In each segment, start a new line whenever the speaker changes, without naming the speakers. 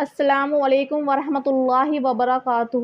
السلام علیکم ورحمۃ اللہ وبرکاتہ۔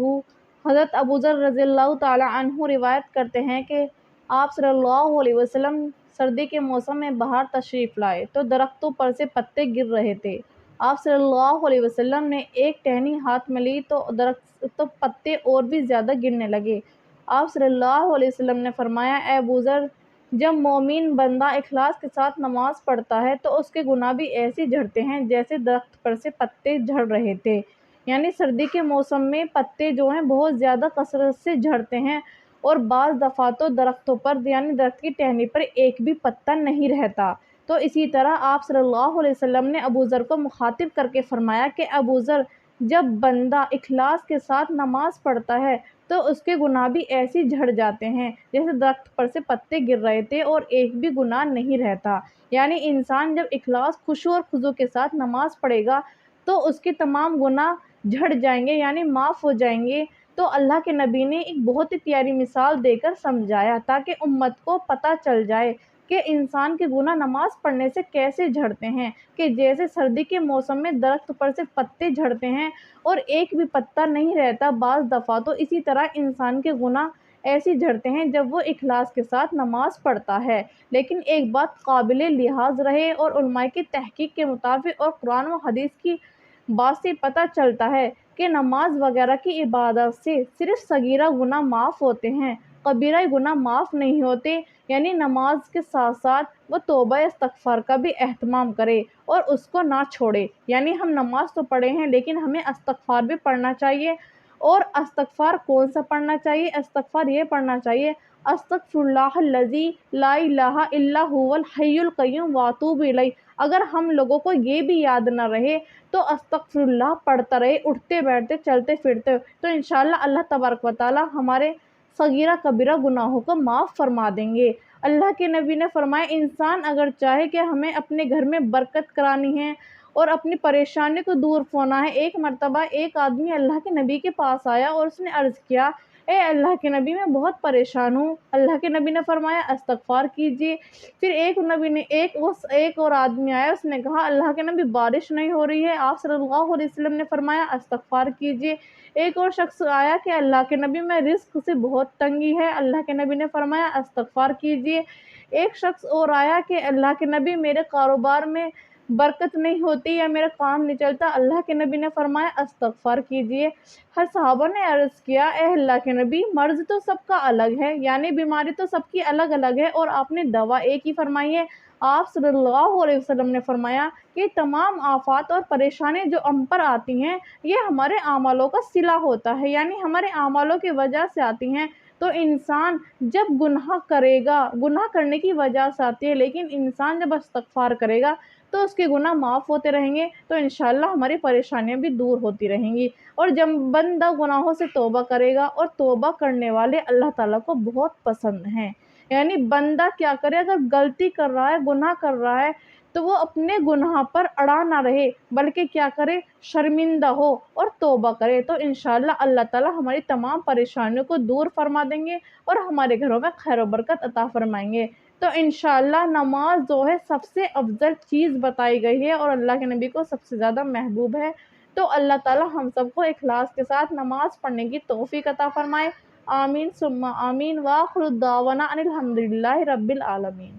حضرت ابوذر رضی اللہ تعالیٰ عنہ روایت کرتے ہیں کہ آپ صلی اللہ علیہ وسلم سردی کے موسم میں باہر تشریف لائے تو درختوں پر سے پتے گر رہے تھے۔ آپ صلی اللہ علیہ وسلم نے ایک ٹہنی ہاتھ میں لی تو پتے اور بھی زیادہ گرنے لگے۔ آپ صلی اللہ علیہ وسلم نے فرمایا، اے ابوذر، جب مومن بندہ اخلاص کے ساتھ نماز پڑھتا ہے تو اس کے گناہ بھی ایسے جھڑتے ہیں جیسے درخت پر سے پتے جھڑ رہے تھے۔ یعنی سردی کے موسم میں پتے جو ہیں بہت زیادہ کثرت سے جھڑتے ہیں، اور بعض دفعہ تو درختوں پر یعنی درخت کی ٹہنی پر ایک بھی پتا نہیں رہتا۔ تو اسی طرح آپ صلی اللہ علیہ وسلم نے ابوذر کو مخاطب کر کے فرمایا کہ ابوذر، جب بندہ اخلاص کے ساتھ نماز پڑھتا ہے تو اس کے گناہ بھی ایسے جھڑ جاتے ہیں جیسے درخت پر سے پتے گر رہے تھے اور ایک بھی گناہ نہیں رہتا۔ یعنی انسان جب اخلاص، خشوع اور خضوع کے ساتھ نماز پڑھے گا تو اس کے تمام گناہ جھڑ جائیں گے، یعنی معاف ہو جائیں گے۔ تو اللہ کے نبی نے ایک بہت ہی پیاری مثال دے کر سمجھایا تاکہ امت کو پتہ چل جائے کہ انسان کے گناہ نماز پڑھنے سے کیسے جھڑتے ہیں، کہ جیسے سردی کے موسم میں درخت پر سے پتے جھڑتے ہیں اور ایک بھی پتا نہیں رہتا بعض دفعہ، تو اسی طرح انسان کے گناہ ایسے جھڑتے ہیں جب وہ اخلاص کے ساتھ نماز پڑھتا ہے۔ لیکن ایک بات قابل لحاظ رہے، اور علماء کی تحقیق کے مطابق اور قرآن و حدیث کی بات سے پتہ چلتا ہے کہ نماز وغیرہ کی عبادت سے صرف صغیرہ گناہ معاف ہوتے ہیں، کبیرہ گناہ معاف نہیں ہوتے۔ یعنی نماز کے ساتھ ساتھ وہ توبہ استغفار کا بھی اہتمام کرے اور اس کو نہ چھوڑے۔ یعنی ہم نماز تو پڑھے ہیں لیکن ہمیں استغفار بھی پڑھنا چاہیے۔ اور استغفار کون سا پڑھنا چاہیے؟ استغفار یہ پڑھنا چاہیے، استغفر اللہ الذی لا الہ الا هو الحی القیوم واتوب الیہ۔ اگر ہم لوگوں کو یہ بھی یاد نہ رہے تو استغفر اللہ پڑھتا رہے، اٹھتے بیٹھتے چلتے پھرتے، تو انشاءاللہ اللہ تبارک و تعالی ہمارے صغیرہ کبیرہ گناہوں کو معاف فرما دیں گے۔ اللہ کے نبی نے فرمایا، انسان اگر چاہے کہ ہمیں اپنے گھر میں برکت کرانی ہے اور اپنی پریشانی کو دور ہونا ہے۔ ایک مرتبہ ایک آدمی اللہ کے نبی کے پاس آیا اور اس نے عرض کیا، اے اللہ کے نبی، میں بہت پریشان ہوں۔ اللہ کے نبی نے فرمایا، استغفار کیجیے۔ پھر ایک اور آدمی آیا، اس نے کہا، اللہ کے نبی، بارش نہیں ہو رہی ہے۔ آپ صلی اللہ علیہ وسلم نے فرمایا، استغفار کیجیے۔ ایک اور شخص آیا کہ اللہ کے نبی، میں رزق سے بہت تنگی ہے۔ اللہ کے نبی نے فرمایا، استغفار کیجیے۔ ایک شخص اور آیا کہ اللہ کے نبی، میرے کاروبار میں برکت نہیں ہوتی یا میرا کام نہیں چلتا۔ اللہ کے نبی نے فرمایا، استغفار کیجیے۔ ہر صحابہ نے عرض کیا، اے اللہ کے نبی، مرض تو سب کا الگ ہے، یعنی بیماری تو سب کی الگ الگ ہے، اور آپ نے دوا ایک ہی فرمائی ہے۔ آپ صلی اللہ علیہ وسلم نے فرمایا کہ تمام آفات اور پریشانی جو ہم پر آتی ہیں یہ ہمارے اعمالوں کا صلہ ہوتا ہے، یعنی ہمارے اعمالوں کی وجہ سے آتی ہیں۔ تو انسان جب گناہ کرے گا، گناہ کرنے کی وجہ سے آتی ہے، لیکن انسان جب استغفار کرے گا تو اس کے گناہ معاف ہوتے رہیں گے، تو انشاءاللہ ہماری پریشانیاں بھی دور ہوتی رہیں گی۔ اور جب بندہ گناہوں سے توبہ کرے گا، اور توبہ کرنے والے اللہ تعالیٰ کو بہت پسند ہیں۔ یعنی بندہ کیا کرے، اگر غلطی کر رہا ہے، گناہ کر رہا ہے، تو وہ اپنے گناہ پر اڑا نہ رہے، بلکہ کیا کرے، شرمندہ ہو اور توبہ کرے۔ تو انشاءاللہ اللہ تعالیٰ ہماری تمام پریشانیوں کو دور فرما دیں گے اور ہمارے گھروں میں خیر و برکت عطا فرمائیں گے۔ تو انشاءاللہ نماز جو ہے سب سے افضل چیز بتائی گئی ہے اور اللہ کے نبی کو سب سے زیادہ محبوب ہے۔ تو اللہ تعالیٰ ہم سب کو اخلاص کے ساتھ نماز پڑھنے کی توفیق عطا فرمائے۔ آمین ثم آمین، وآخر دعوانا ان الحمدللہ رب العالمین۔